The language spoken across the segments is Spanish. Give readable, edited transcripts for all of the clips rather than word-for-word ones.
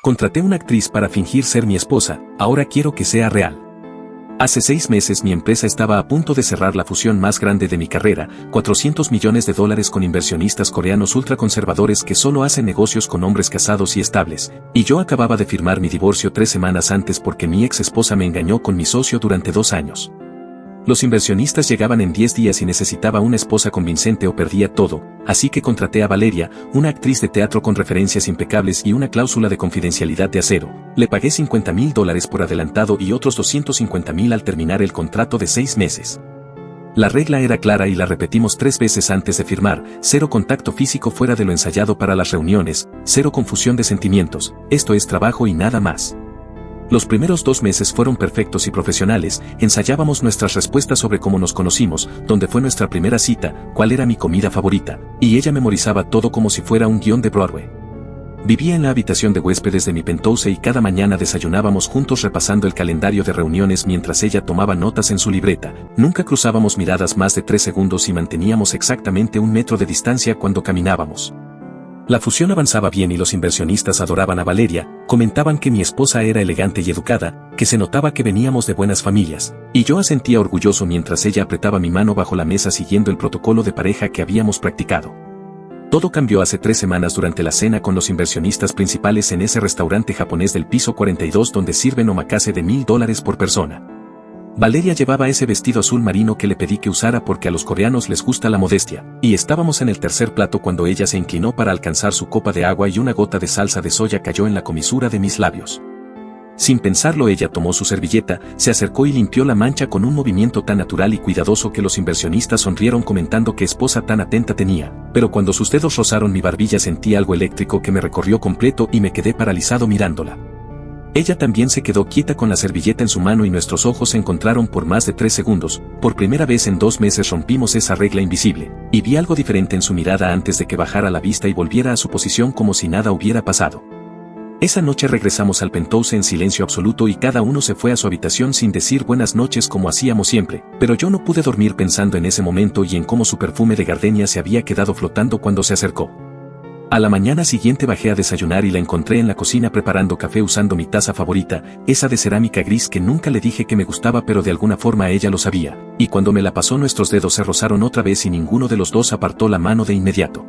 Contraté una actriz para fingir ser mi esposa, ahora quiero que sea real. Hace 6 meses mi empresa estaba a punto de cerrar la fusión más grande de mi carrera, $400 millones con inversionistas coreanos ultraconservadores que solo hacen negocios con hombres casados y estables, y yo acababa de firmar mi divorcio 3 semanas antes porque mi ex esposa me engañó con mi socio durante 2 años. Los inversionistas llegaban en 10 días y necesitaba una esposa convincente o perdía todo, así que contraté a Valeria, una actriz de teatro con referencias impecables y una cláusula de confidencialidad de acero. Le pagué $50,000 por adelantado y otros $250,000 al terminar el contrato de 6 meses. La regla era clara y la repetimos 3 veces antes de firmar: 0 contacto físico fuera de lo ensayado para las reuniones, 0 confusión de sentimientos, esto es trabajo y nada más. Los primeros 2 meses fueron perfectos y profesionales, ensayábamos nuestras respuestas sobre cómo nos conocimos, dónde fue nuestra primera cita, cuál era mi comida favorita, y ella memorizaba todo como si fuera un guión de Broadway. Vivía en la habitación de huéspedes de mi penthouse y cada mañana desayunábamos juntos repasando el calendario de reuniones mientras ella tomaba notas en su libreta. Nunca cruzábamos miradas más de 3 segundos y manteníamos exactamente 1 metro de distancia cuando caminábamos. La fusión avanzaba bien y los inversionistas adoraban a Valeria, comentaban que mi esposa era elegante y educada, que se notaba que veníamos de buenas familias, y yo asentía orgulloso mientras ella apretaba mi mano bajo la mesa siguiendo el protocolo de pareja que habíamos practicado. Todo cambió hace 3 semanas durante la cena con los inversionistas principales en ese restaurante japonés del piso 42 donde sirven omakase de $1,000 por persona. Valeria llevaba ese vestido azul marino que le pedí que usara porque a los coreanos les gusta la modestia, y estábamos en el tercer plato cuando ella se inclinó para alcanzar su copa de agua y una gota de salsa de soya cayó en la comisura de mis labios. Sin pensarlo ella tomó su servilleta, se acercó y limpió la mancha con un movimiento tan natural y cuidadoso que los inversionistas sonrieron comentando qué esposa tan atenta tenía, pero cuando sus dedos rozaron mi barbilla sentí algo eléctrico que me recorrió completo y me quedé paralizado mirándola. Ella también se quedó quieta con la servilleta en su mano y nuestros ojos se encontraron por más de 3 segundos, por primera vez en 2 meses rompimos esa regla invisible, y vi algo diferente en su mirada antes de que bajara la vista y volviera a su posición como si nada hubiera pasado. Esa noche regresamos al penthouse en silencio absoluto y cada uno se fue a su habitación sin decir buenas noches como hacíamos siempre, pero yo no pude dormir pensando en ese momento y en cómo su perfume de gardenia se había quedado flotando cuando se acercó. A la mañana siguiente bajé a desayunar y la encontré en la cocina preparando café usando mi taza favorita, esa de cerámica gris que nunca le dije que me gustaba pero de alguna forma ella lo sabía, y cuando me la pasó nuestros dedos se rozaron otra vez y ninguno de los dos apartó la mano de inmediato.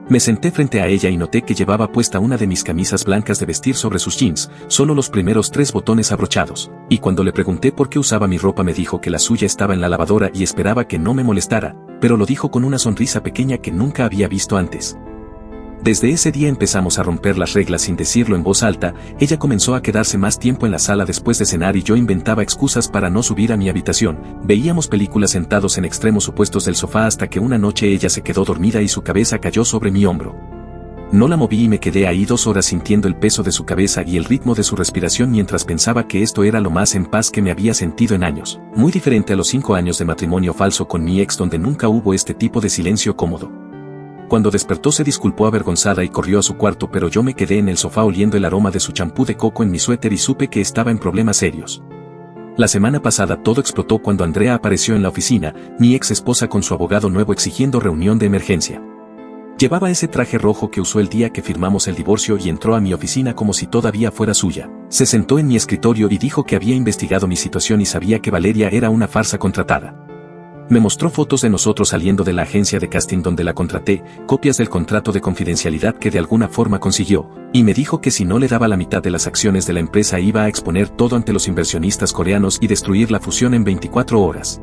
Me senté frente a ella y noté que llevaba puesta una de mis camisas blancas de vestir sobre sus jeans, solo los primeros 3 botones abrochados, y cuando le pregunté por qué usaba mi ropa me dijo que la suya estaba en la lavadora y esperaba que no me molestara, pero lo dijo con una sonrisa pequeña que nunca había visto antes. Desde ese día empezamos a romper las reglas sin decirlo en voz alta, ella comenzó a quedarse más tiempo en la sala después de cenar y yo inventaba excusas para no subir a mi habitación, veíamos películas sentados en extremos opuestos del sofá hasta que una noche ella se quedó dormida y su cabeza cayó sobre mi hombro. No la moví y me quedé ahí 2 horas sintiendo el peso de su cabeza y el ritmo de su respiración mientras pensaba que esto era lo más en paz que me había sentido en años, muy diferente a los 5 años de matrimonio falso con mi ex donde nunca hubo este tipo de silencio cómodo. Cuando despertó se disculpó avergonzada y corrió a su cuarto pero yo me quedé en el sofá oliendo el aroma de su champú de coco en mi suéter y supe que estaba en problemas serios. La semana pasada todo explotó cuando Andrea apareció en la oficina, mi ex esposa con su abogado nuevo exigiendo reunión de emergencia. Llevaba ese traje rojo que usó el día que firmamos el divorcio y entró a mi oficina como si todavía fuera suya. Se sentó en mi escritorio y dijo que había investigado mi situación y sabía que Valeria era una farsa contratada. Me mostró fotos de nosotros saliendo de la agencia de casting donde la contraté, copias del contrato de confidencialidad que de alguna forma consiguió, y me dijo que si no le daba la mitad de las acciones de la empresa iba a exponer todo ante los inversionistas coreanos y destruir la fusión en 24 horas.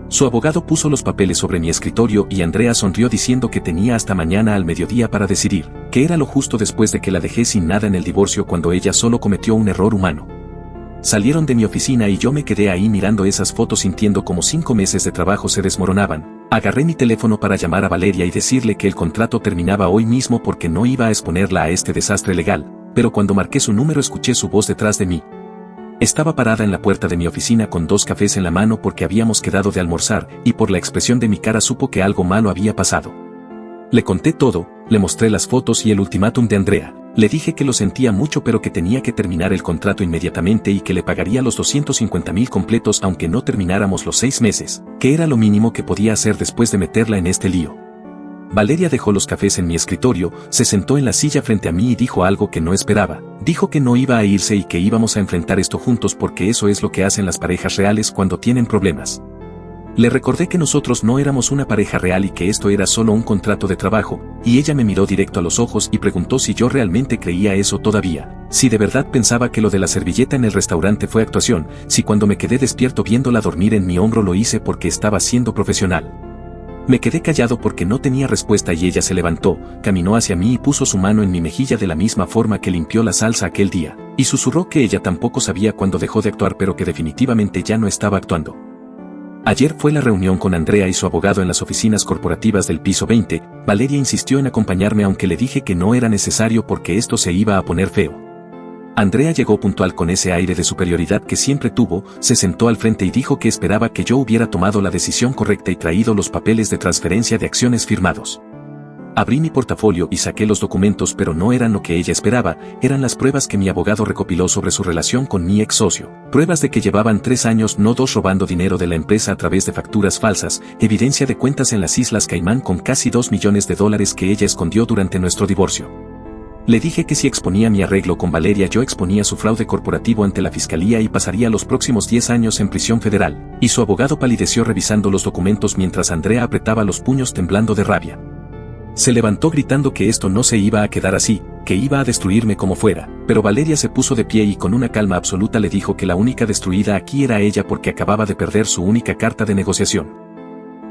Su abogado puso los papeles sobre mi escritorio y Andrea sonrió diciendo que tenía hasta mañana al mediodía para decidir, que era lo justo después de que la dejé sin nada en el divorcio cuando ella solo cometió un error humano. Salieron de mi oficina y yo me quedé ahí mirando esas fotos sintiendo como 5 meses de trabajo se desmoronaban. Agarré mi teléfono para llamar a Valeria y decirle que el contrato terminaba hoy mismo porque no iba a exponerla a este desastre legal, pero cuando marqué su número escuché su voz detrás de mí. Estaba parada en la puerta de mi oficina con 2 cafés en la mano porque habíamos quedado de almorzar y por la expresión de mi cara supo que algo malo había pasado. Le conté todo, le mostré las fotos y el ultimátum de Andrea. Le dije que lo sentía mucho pero que tenía que terminar el contrato inmediatamente y que le pagaría los $250,000 completos aunque no termináramos los 6 meses, que era lo mínimo que podía hacer después de meterla en este lío. Valeria dejó los cafés en mi escritorio, se sentó en la silla frente a mí y dijo algo que no esperaba. Dijo que no iba a irse y que íbamos a enfrentar esto juntos porque eso es lo que hacen las parejas reales cuando tienen problemas. Le recordé que nosotros no éramos una pareja real y que esto era solo un contrato de trabajo, y ella me miró directo a los ojos y preguntó si yo realmente creía eso todavía, si de verdad pensaba que lo de la servilleta en el restaurante fue actuación, si cuando me quedé despierto viéndola dormir en mi hombro lo hice porque estaba siendo profesional. Me quedé callado porque no tenía respuesta y ella se levantó, caminó hacia mí y puso su mano en mi mejilla de la misma forma que limpió la salsa aquel día, y susurró que ella tampoco sabía cuándo dejó de actuar pero que definitivamente ya no estaba actuando. Ayer fue la reunión con Andrea y su abogado en las oficinas corporativas del piso 20, Valeria insistió en acompañarme aunque le dije que no era necesario porque esto se iba a poner feo. Andrea llegó puntual con ese aire de superioridad que siempre tuvo, se sentó al frente y dijo que esperaba que yo hubiera tomado la decisión correcta y traído los papeles de transferencia de acciones firmados. Abrí mi portafolio y saqué los documentos pero no eran lo que ella esperaba, eran las pruebas que mi abogado recopiló sobre su relación con mi ex socio. Pruebas de que llevaban 3 años no 2 robando dinero de la empresa a través de facturas falsas, evidencia de cuentas en las Islas Caimán con casi $2 millones que ella escondió durante nuestro divorcio. Le dije que si exponía mi arreglo con Valeria yo exponía su fraude corporativo ante la fiscalía y pasaría los próximos 10 años en prisión federal, y su abogado palideció revisando los documentos mientras Andrea apretaba los puños temblando de rabia. Se levantó gritando que esto no se iba a quedar así, que iba a destruirme como fuera, pero Valeria se puso de pie y con una calma absoluta le dijo que la única destruida aquí era ella porque acababa de perder su única carta de negociación.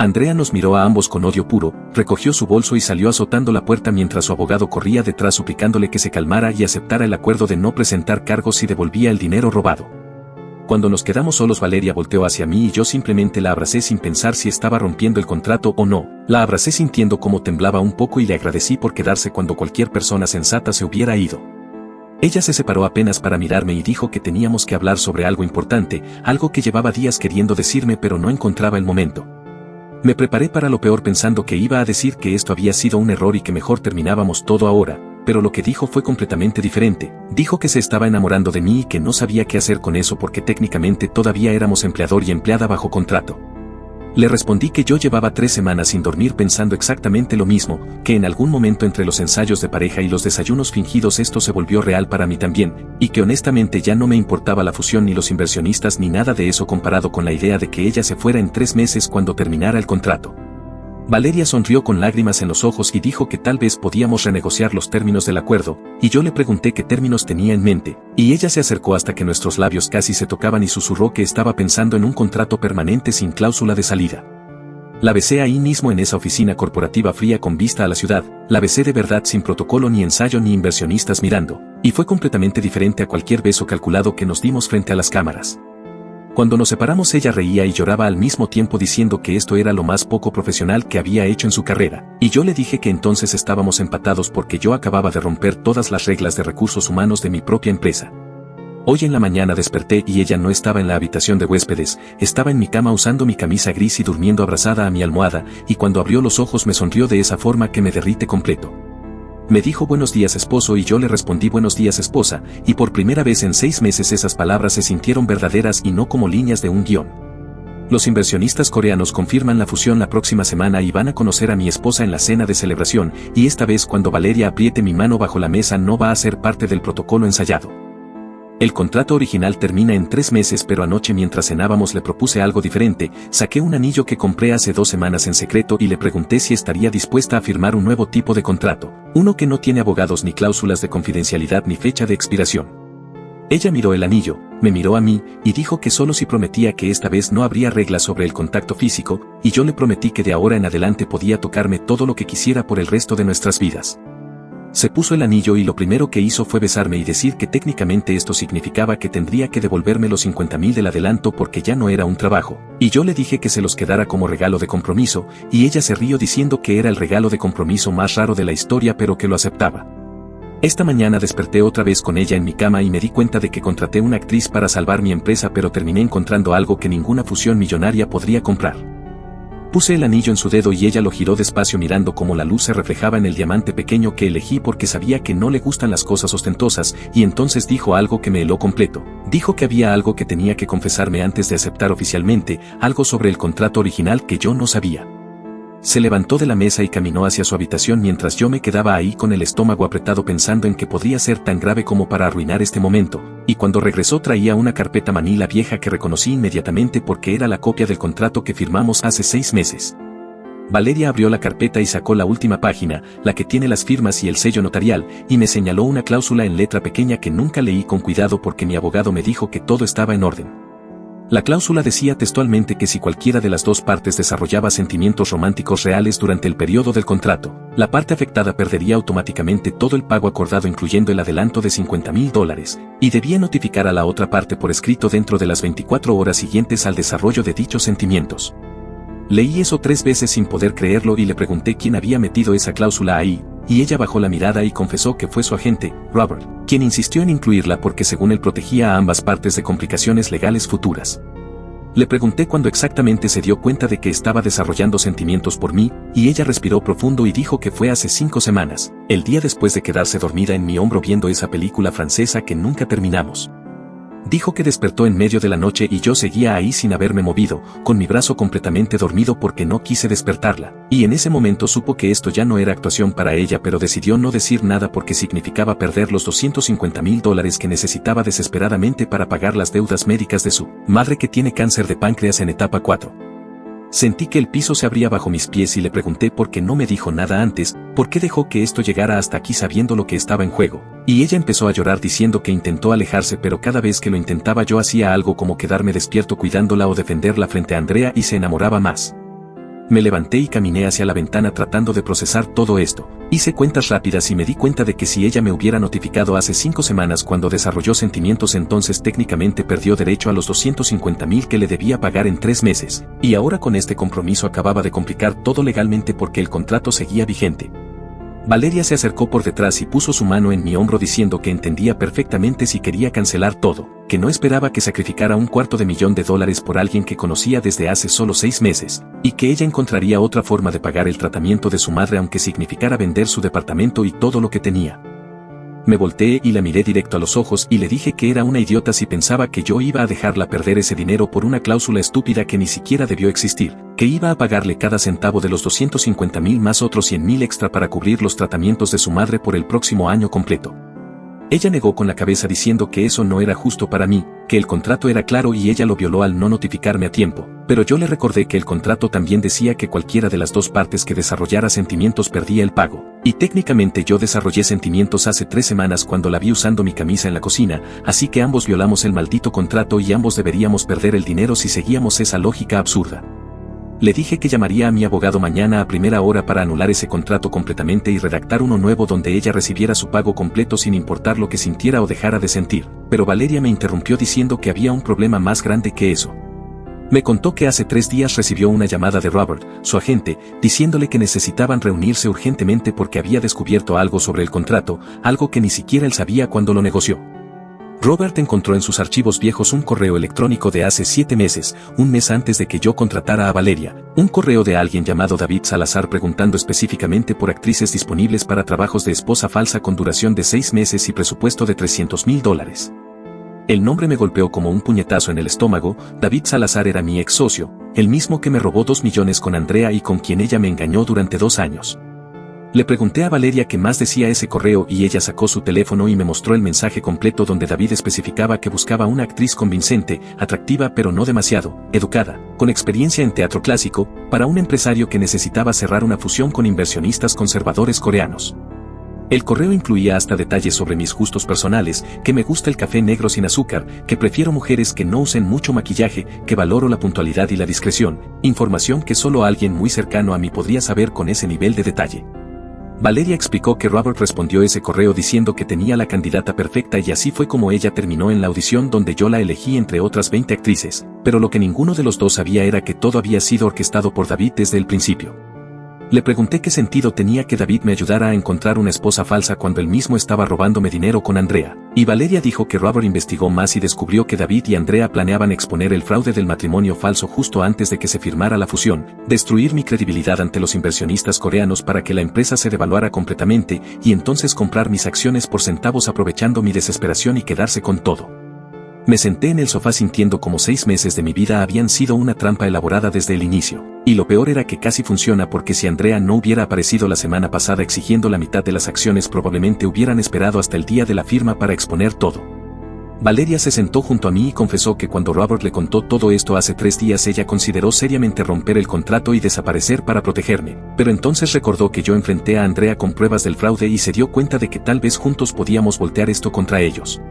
Andrea nos miró a ambos con odio puro, recogió su bolso y salió azotando la puerta mientras su abogado corría detrás suplicándole que se calmara y aceptara el acuerdo de no presentar cargos si devolvía el dinero robado. Cuando nos quedamos solos Valeria volteó hacia mí y yo simplemente la abracé sin pensar si estaba rompiendo el contrato o no. La abracé sintiendo cómo temblaba un poco y le agradecí por quedarse cuando cualquier persona sensata se hubiera ido. Ella se separó apenas para mirarme y dijo que teníamos que hablar sobre algo importante, algo que llevaba días queriendo decirme pero no encontraba el momento. Me preparé para lo peor pensando que iba a decir que esto había sido un error y que mejor terminábamos todo ahora, pero lo que dijo fue completamente diferente. Dijo que se estaba enamorando de mí y que no sabía qué hacer con eso porque técnicamente todavía éramos empleador y empleada bajo contrato. Le respondí que yo llevaba 3 semanas sin dormir pensando exactamente lo mismo, que en algún momento entre los ensayos de pareja y los desayunos fingidos esto se volvió real para mí también, y que honestamente ya no me importaba la fusión ni los inversionistas ni nada de eso comparado con la idea de que ella se fuera en 3 meses cuando terminara el contrato. Valeria sonrió con lágrimas en los ojos y dijo que tal vez podíamos renegociar los términos del acuerdo, y yo le pregunté qué términos tenía en mente, y ella se acercó hasta que nuestros labios casi se tocaban y susurró que estaba pensando en un contrato permanente sin cláusula de salida. La besé ahí mismo en esa oficina corporativa fría con vista a la ciudad, la besé de verdad sin protocolo ni ensayo ni inversionistas mirando, y fue completamente diferente a cualquier beso calculado que nos dimos frente a las cámaras. Cuando nos separamos ella reía y lloraba al mismo tiempo diciendo que esto era lo más poco profesional que había hecho en su carrera, y yo le dije que entonces estábamos empatados porque yo acababa de romper todas las reglas de recursos humanos de mi propia empresa. Hoy en la mañana desperté y ella no estaba en la habitación de huéspedes, estaba en mi cama usando mi camisa gris y durmiendo abrazada a mi almohada, y cuando abrió los ojos me sonrió de esa forma que me derrite completo. Me dijo buenos días esposo y yo le respondí buenos días esposa, y por primera vez en 6 meses esas palabras se sintieron verdaderas y no como líneas de un guión. Los inversionistas coreanos confirman la fusión la próxima semana y van a conocer a mi esposa en la cena de celebración, y esta vez cuando Valeria apriete mi mano bajo la mesa no va a ser parte del protocolo ensayado. El contrato original termina en 3 meses pero anoche mientras cenábamos le propuse algo diferente, saqué un anillo que compré hace 2 semanas en secreto y le pregunté si estaría dispuesta a firmar un nuevo tipo de contrato, uno que no tiene abogados ni cláusulas de confidencialidad ni fecha de expiración. Ella miró el anillo, me miró a mí, y dijo que solo si prometía que esta vez no habría reglas sobre el contacto físico, y yo le prometí que de ahora en adelante podía tocarme todo lo que quisiera por el resto de nuestras vidas. Se puso el anillo y lo primero que hizo fue besarme y decir que técnicamente esto significaba que tendría que devolverme los 50,000 del adelanto porque ya no era un trabajo, y yo le dije que se los quedara como regalo de compromiso, y ella se rió diciendo que era el regalo de compromiso más raro de la historia pero que lo aceptaba. Esta mañana desperté otra vez con ella en mi cama y me di cuenta de que contraté una actriz para salvar mi empresa pero terminé encontrando algo que ninguna fusión millonaria podría comprar. Puse el anillo en su dedo y ella lo giró despacio mirando cómo la luz se reflejaba en el diamante pequeño que elegí porque sabía que no le gustan las cosas ostentosas, y entonces dijo algo que me heló completo. Dijo que había algo que tenía que confesarme antes de aceptar oficialmente, algo sobre el contrato original que yo no sabía. Se levantó de la mesa y caminó hacia su habitación mientras yo me quedaba ahí con el estómago apretado pensando en que podría ser tan grave como para arruinar este momento, y cuando regresó traía una carpeta manila vieja que reconocí inmediatamente porque era la copia del contrato que firmamos hace 6 meses. Valeria abrió la carpeta y sacó la última página, la que tiene las firmas y el sello notarial, y me señaló una cláusula en letra pequeña que nunca leí con cuidado porque mi abogado me dijo que todo estaba en orden. La cláusula decía textualmente que si cualquiera de las dos partes desarrollaba sentimientos románticos reales durante el periodo del contrato, la parte afectada perdería automáticamente todo el pago acordado incluyendo el adelanto de $50,000, y debía notificar a la otra parte por escrito dentro de las 24 horas siguientes al desarrollo de dichos sentimientos. Leí eso 3 veces sin poder creerlo y le pregunté quién había metido esa cláusula ahí, y ella bajó la mirada y confesó que fue su agente, Robert, quien insistió en incluirla porque según él protegía a ambas partes de complicaciones legales futuras. Le pregunté cuándo exactamente se dio cuenta de que estaba desarrollando sentimientos por mí, y ella respiró profundo y dijo que fue hace 5 semanas, el día después de quedarse dormida en mi hombro viendo esa película francesa que nunca terminamos. Dijo que despertó en medio de la noche y yo seguía ahí sin haberme movido, con mi brazo completamente dormido porque no quise despertarla, y en ese momento supo que esto ya no era actuación para ella pero decidió no decir nada porque significaba perder los $250,000 que necesitaba desesperadamente para pagar las deudas médicas de su madre que tiene cáncer de páncreas en etapa 4. Sentí que el piso se abría bajo mis pies y le pregunté por qué no me dijo nada antes, por qué dejó que esto llegara hasta aquí sabiendo lo que estaba en juego. Y ella empezó a llorar diciendo que intentó alejarse pero cada vez que lo intentaba yo hacía algo como quedarme despierto cuidándola o defenderla frente a Andrea y se enamoraba más. Me levanté y caminé hacia la ventana tratando de procesar todo esto. Hice cuentas rápidas y me di cuenta de que si ella me hubiera notificado hace 5 semanas cuando desarrolló sentimientos entonces técnicamente perdió derecho a los $250,000 que le debía pagar en 3 meses, y ahora con este compromiso acababa de complicar todo legalmente porque el contrato seguía vigente. Valeria se acercó por detrás y puso su mano en mi hombro diciendo que entendía perfectamente si quería cancelar todo, que no esperaba que sacrificara $250,000 por alguien que conocía desde hace solo 6 meses, y que ella encontraría otra forma de pagar el tratamiento de su madre aunque significara vender su departamento y todo lo que tenía. Me volteé y la miré directo a los ojos y le dije que era una idiota si pensaba que yo iba a dejarla perder ese dinero por una cláusula estúpida que ni siquiera debió existir, que iba a pagarle cada centavo de los $250,000 más otros $100,000 extra para cubrir los tratamientos de su madre por el próximo año completo. Ella negó con la cabeza diciendo que eso no era justo para mí, que el contrato era claro y ella lo violó al no notificarme a tiempo, pero yo le recordé que el contrato también decía que cualquiera de las dos partes que desarrollara sentimientos perdía el pago, y técnicamente yo desarrollé sentimientos hace 3 semanas cuando la vi usando mi camisa en la cocina, así que ambos violamos el maldito contrato y ambos deberíamos perder el dinero si seguíamos esa lógica absurda. Le dije que llamaría a mi abogado mañana a primera hora para anular ese contrato completamente y redactar uno nuevo donde ella recibiera su pago completo sin importar lo que sintiera o dejara de sentir, pero Valeria me interrumpió diciendo que había un problema más grande que eso. Me contó que hace 3 días recibió una llamada de Robert, su agente, diciéndole que necesitaban reunirse urgentemente porque había descubierto algo sobre el contrato, algo que ni siquiera él sabía cuando lo negoció. Robert encontró en sus archivos viejos un correo electrónico de hace 7 meses, un mes antes de que yo contratara a Valeria, un correo de alguien llamado David Salazar preguntando específicamente por actrices disponibles para trabajos de esposa falsa con duración de 6 meses y presupuesto de $300,000. El nombre me golpeó como un puñetazo en el estómago. David Salazar era mi ex socio, el mismo que me robó 2 millones con Andrea y con quien ella me engañó durante 2 años. Le pregunté a Valeria qué más decía ese correo y ella sacó su teléfono y me mostró el mensaje completo donde David especificaba que buscaba una actriz convincente, atractiva pero no demasiado, educada, con experiencia en teatro clásico, para un empresario que necesitaba cerrar una fusión con inversionistas conservadores coreanos. El correo incluía hasta detalles sobre mis gustos personales, que me gusta el café negro sin azúcar, que prefiero mujeres que no usen mucho maquillaje, que valoro la puntualidad y la discreción, información que solo alguien muy cercano a mí podría saber con ese nivel de detalle. Valeria explicó que Robert respondió ese correo diciendo que tenía la candidata perfecta y así fue como ella terminó en la audición donde yo la elegí entre otras 20 actrices, pero lo que ninguno de los dos sabía era que todo había sido orquestado por David desde el principio. Le pregunté qué sentido tenía que David me ayudara a encontrar una esposa falsa cuando él mismo estaba robándome dinero con Andrea, y Valeria dijo que Robert investigó más y descubrió que David y Andrea planeaban exponer el fraude del matrimonio falso justo antes de que se firmara la fusión, destruir mi credibilidad ante los inversionistas coreanos para que la empresa se devaluara completamente y entonces comprar mis acciones por centavos aprovechando mi desesperación y quedarse con todo. Me senté en el sofá sintiendo como 6 meses de mi vida habían sido una trampa elaborada desde el inicio. Y lo peor era que casi funciona porque si Andrea no hubiera aparecido la semana pasada exigiendo la mitad de las acciones probablemente hubieran esperado hasta el día de la firma para exponer todo. Valeria se sentó junto a mí y confesó que cuando Robert le contó todo esto hace 3 días ella consideró seriamente romper el contrato y desaparecer para protegerme, pero entonces recordó que yo enfrenté a Andrea con pruebas del fraude y se dio cuenta de que tal vez juntos podíamos voltear esto contra ellos.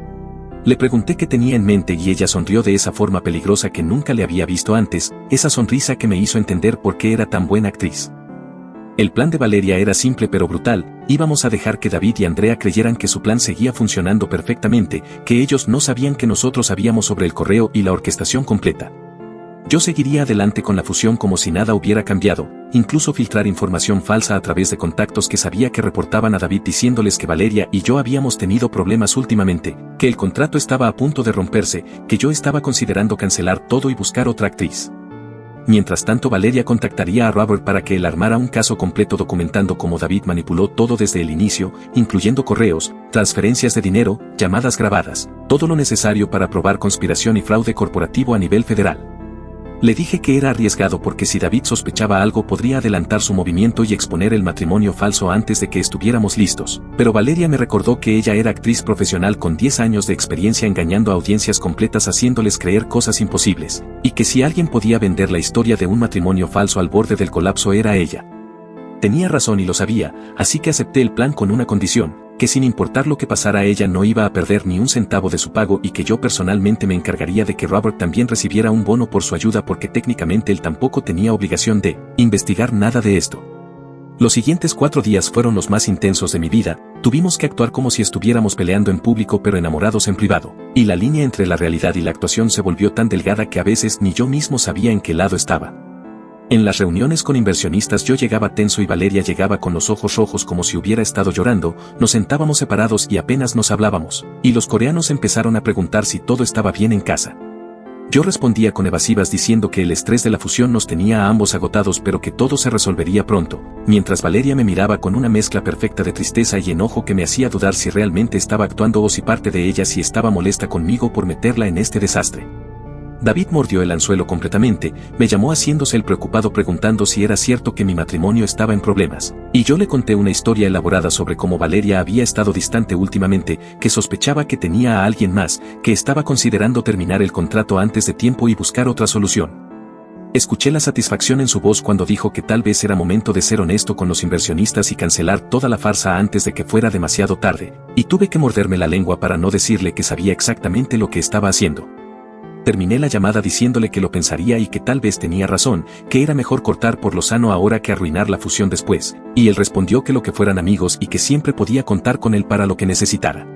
Le pregunté qué tenía en mente y ella sonrió de esa forma peligrosa que nunca le había visto antes, esa sonrisa que me hizo entender por qué era tan buena actriz. El plan de Valeria era simple pero brutal, íbamos a dejar que David y Andrea creyeran que su plan seguía funcionando perfectamente, que ellos no sabían que nosotros sabíamos sobre el correo y la orquestación completa. Yo seguiría adelante con la fusión como si nada hubiera cambiado, incluso filtrar información falsa a través de contactos que sabía que reportaban a David diciéndoles que Valeria y yo habíamos tenido problemas últimamente, que el contrato estaba a punto de romperse, que yo estaba considerando cancelar todo y buscar otra actriz. Mientras tanto Valeria contactaría a Robert para que él armara un caso completo documentando cómo David manipuló todo desde el inicio, incluyendo correos, transferencias de dinero, llamadas grabadas, todo lo necesario para probar conspiración y fraude corporativo a nivel federal. Le dije que era arriesgado porque si David sospechaba algo podría adelantar su movimiento y exponer el matrimonio falso antes de que estuviéramos listos, pero Valeria me recordó que ella era actriz profesional con 10 años de experiencia engañando a audiencias completas haciéndoles creer cosas imposibles, y que si alguien podía vender la historia de un matrimonio falso al borde del colapso era ella. Tenía razón y lo sabía, así que acepté el plan con una condición, que sin importar lo que pasara ella no iba a perder ni un centavo de su pago y que yo personalmente me encargaría de que Robert también recibiera un bono por su ayuda porque técnicamente él tampoco tenía obligación de investigar nada de esto. Los siguientes 4 días fueron los más intensos de mi vida, tuvimos que actuar como si estuviéramos peleando en público pero enamorados en privado, y la línea entre la realidad y la actuación se volvió tan delgada que a veces ni yo mismo sabía en qué lado estaba. En las reuniones con inversionistas yo llegaba tenso y Valeria llegaba con los ojos rojos como si hubiera estado llorando, nos sentábamos separados y apenas nos hablábamos, y los coreanos empezaron a preguntar si todo estaba bien en casa. Yo respondía con evasivas diciendo que el estrés de la fusión nos tenía a ambos agotados pero que todo se resolvería pronto, mientras Valeria me miraba con una mezcla perfecta de tristeza y enojo que me hacía dudar si realmente estaba actuando o si parte de ella si estaba molesta conmigo por meterla en este desastre. David mordió el anzuelo completamente, me llamó haciéndose el preocupado preguntando si era cierto que mi matrimonio estaba en problemas, y yo le conté una historia elaborada sobre cómo Valeria había estado distante últimamente, que sospechaba que tenía a alguien más, que estaba considerando terminar el contrato antes de tiempo y buscar otra solución. Escuché la satisfacción en su voz cuando dijo que tal vez era momento de ser honesto con los inversionistas y cancelar toda la farsa antes de que fuera demasiado tarde, y tuve que morderme la lengua para no decirle que sabía exactamente lo que estaba haciendo. Terminé la llamada diciéndole que lo pensaría y que tal vez tenía razón, que era mejor cortar por lo sano ahora que arruinar la fusión después, y él respondió que lo que fueran amigos y que siempre podía contar con él para lo que necesitara.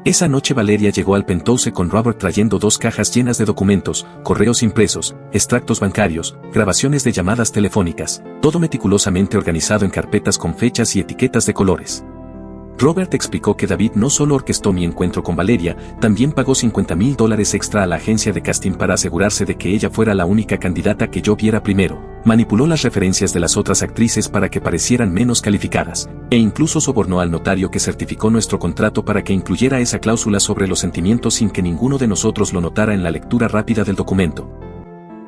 Esa noche Valeria llegó al penthouse con Robert trayendo 2 cajas llenas de documentos, correos impresos, extractos bancarios, grabaciones de llamadas telefónicas, todo meticulosamente organizado en carpetas con fechas y etiquetas de colores. Robert explicó que David no solo orquestó mi encuentro con Valeria, también pagó $50,000 extra a la agencia de casting para asegurarse de que ella fuera la única candidata que yo viera primero, manipuló las referencias de las otras actrices para que parecieran menos calificadas, e incluso sobornó al notario que certificó nuestro contrato para que incluyera esa cláusula sobre los sentimientos sin que ninguno de nosotros lo notara en la lectura rápida del documento.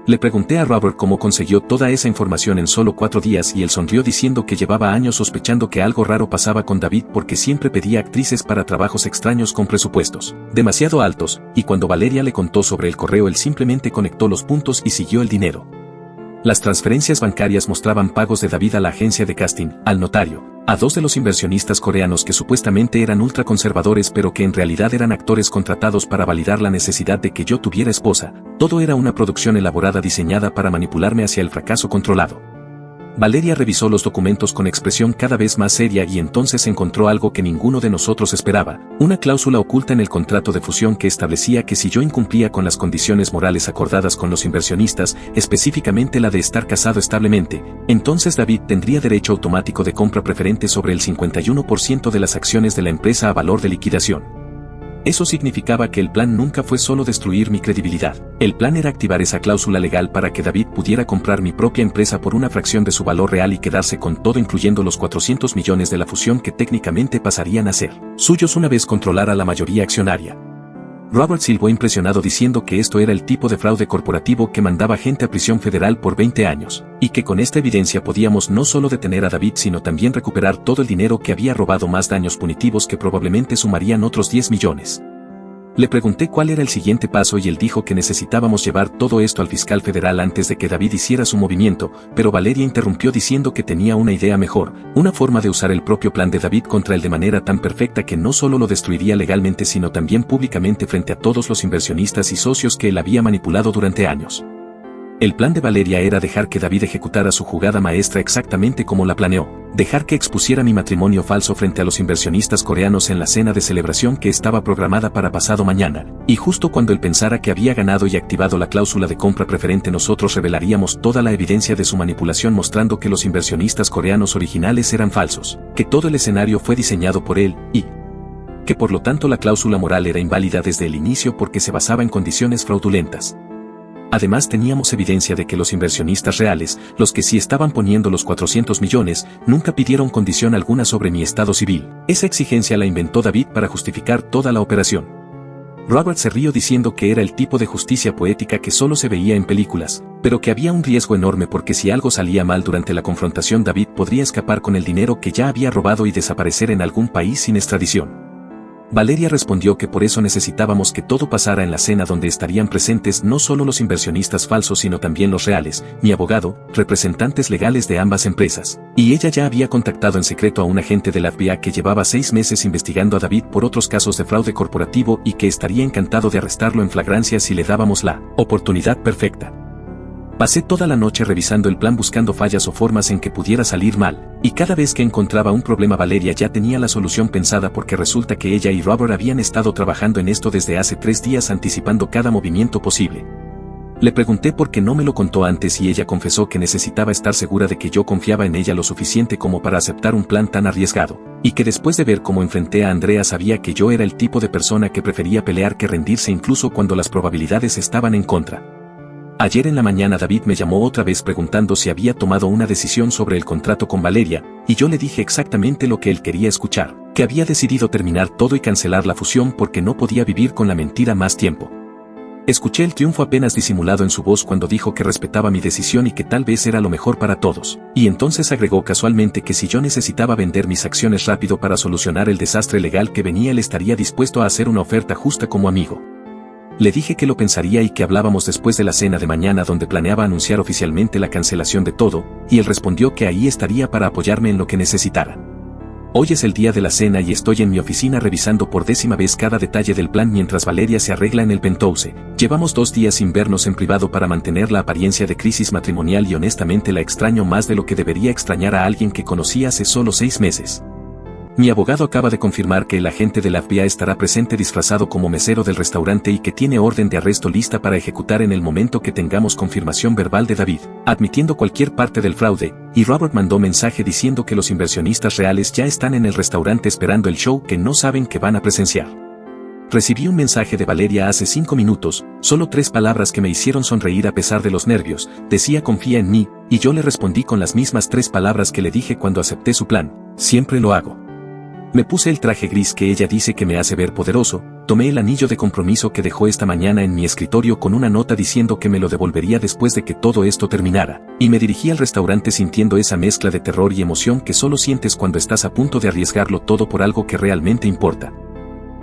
Le pregunté a Robert cómo consiguió toda esa información en solo 4 días y él sonrió diciendo que llevaba años sospechando que algo raro pasaba con David porque siempre pedía actrices para trabajos extraños con presupuestos demasiado altos, y cuando Valeria le contó sobre el correo él simplemente conectó los puntos y siguió el dinero. Las transferencias bancarias mostraban pagos de David a la agencia de casting, al notario, a 2 de los inversionistas coreanos que supuestamente eran ultraconservadores pero que en realidad eran actores contratados para validar la necesidad de que yo tuviera esposa. Todo era una producción elaborada diseñada para manipularme hacia el fracaso controlado. Valeria revisó los documentos con expresión cada vez más seria y entonces encontró algo que ninguno de nosotros esperaba, una cláusula oculta en el contrato de fusión que establecía que si yo incumplía con las condiciones morales acordadas con los inversionistas, específicamente la de estar casado establemente, entonces David tendría derecho automático de compra preferente sobre el 51% de las acciones de la empresa a valor de liquidación. Eso significaba que el plan nunca fue solo destruir mi credibilidad. El plan era activar esa cláusula legal para que David pudiera comprar mi propia empresa por una fracción de su valor real y quedarse con todo incluyendo los 400 millones de la fusión que técnicamente pasarían a ser suyos una vez controlara la mayoría accionaria. Robert silbó impresionado diciendo que esto era el tipo de fraude corporativo que mandaba gente a prisión federal por 20 años, y que con esta evidencia podíamos no solo detener a David sino también recuperar todo el dinero que había robado, más daños punitivos que probablemente sumarían otros 10 millones. Le pregunté cuál era el siguiente paso y él dijo que necesitábamos llevar todo esto al fiscal federal antes de que David hiciera su movimiento, pero Valeria interrumpió diciendo que tenía una idea mejor, una forma de usar el propio plan de David contra él de manera tan perfecta que no solo lo destruiría legalmente sino también públicamente frente a todos los inversionistas y socios que él había manipulado durante años. El plan de Valeria era dejar que David ejecutara su jugada maestra exactamente como la planeó, dejar que expusiera mi matrimonio falso frente a los inversionistas coreanos en la cena de celebración que estaba programada para pasado mañana, y justo cuando él pensara que había ganado y activado la cláusula de compra preferente nosotros revelaríamos toda la evidencia de su manipulación mostrando que los inversionistas coreanos originales eran falsos, que todo el escenario fue diseñado por él, y que por lo tanto la cláusula moral era inválida desde el inicio porque se basaba en condiciones fraudulentas. Además teníamos evidencia de que los inversionistas reales, los que sí estaban poniendo los 400 millones, nunca pidieron condición alguna sobre mi estado civil. Esa exigencia la inventó David para justificar toda la operación. Robert se rió diciendo que era el tipo de justicia poética que solo se veía en películas, pero que había un riesgo enorme porque si algo salía mal durante la confrontación David podría escapar con el dinero que ya había robado y desaparecer en algún país sin extradición. Valeria respondió que por eso necesitábamos que todo pasara en la cena donde estarían presentes no solo los inversionistas falsos sino también los reales, mi abogado, representantes legales de ambas empresas, y ella ya había contactado en secreto a un agente de la FBI que llevaba 6 meses investigando a David por otros casos de fraude corporativo y que estaría encantado de arrestarlo en flagrancia si le dábamos la oportunidad perfecta. Pasé toda la noche revisando el plan buscando fallas o formas en que pudiera salir mal, y cada vez que encontraba un problema Valeria ya tenía la solución pensada porque resulta que ella y Robert habían estado trabajando en esto desde hace 3 días anticipando cada movimiento posible. Le pregunté por qué no me lo contó antes y ella confesó que necesitaba estar segura de que yo confiaba en ella lo suficiente como para aceptar un plan tan arriesgado, y que después de ver cómo enfrenté a Andrea sabía que yo era el tipo de persona que prefería pelear que rendirse incluso cuando las probabilidades estaban en contra. Ayer en la mañana David me llamó otra vez preguntando si había tomado una decisión sobre el contrato con Valeria, y yo le dije exactamente lo que él quería escuchar, que había decidido terminar todo y cancelar la fusión porque no podía vivir con la mentira más tiempo. Escuché el triunfo apenas disimulado en su voz cuando dijo que respetaba mi decisión y que tal vez era lo mejor para todos, y entonces agregó casualmente que si yo necesitaba vender mis acciones rápido para solucionar el desastre legal que venía él estaría dispuesto a hacer una oferta justa como amigo. Le dije que lo pensaría y que hablábamos después de la cena de mañana donde planeaba anunciar oficialmente la cancelación de todo, y él respondió que ahí estaría para apoyarme en lo que necesitara. Hoy es el día de la cena y estoy en mi oficina revisando por 10ª vez cada detalle del plan mientras Valeria se arregla en el penthouse. Llevamos 2 días sin vernos en privado para mantener la apariencia de crisis matrimonial y honestamente la extraño más de lo que debería extrañar a alguien que conocí hace solo 6 meses. Mi abogado acaba de confirmar que el agente de la FBI estará presente disfrazado como mesero del restaurante y que tiene orden de arresto lista para ejecutar en el momento que tengamos confirmación verbal de David, admitiendo cualquier parte del fraude, y Robert mandó mensaje diciendo que los inversionistas reales ya están en el restaurante esperando el show que no saben que van a presenciar. Recibí un mensaje de Valeria hace 5 minutos, solo 3 palabras que me hicieron sonreír a pesar de los nervios, decía confía en mí, y yo le respondí con las mismas 3 palabras que le dije cuando acepté su plan, siempre lo hago. Me puse el traje gris que ella dice que me hace ver poderoso, tomé el anillo de compromiso que dejó esta mañana en mi escritorio con una nota diciendo que me lo devolvería después de que todo esto terminara, y me dirigí al restaurante sintiendo esa mezcla de terror y emoción que solo sientes cuando estás a punto de arriesgarlo todo por algo que realmente importa.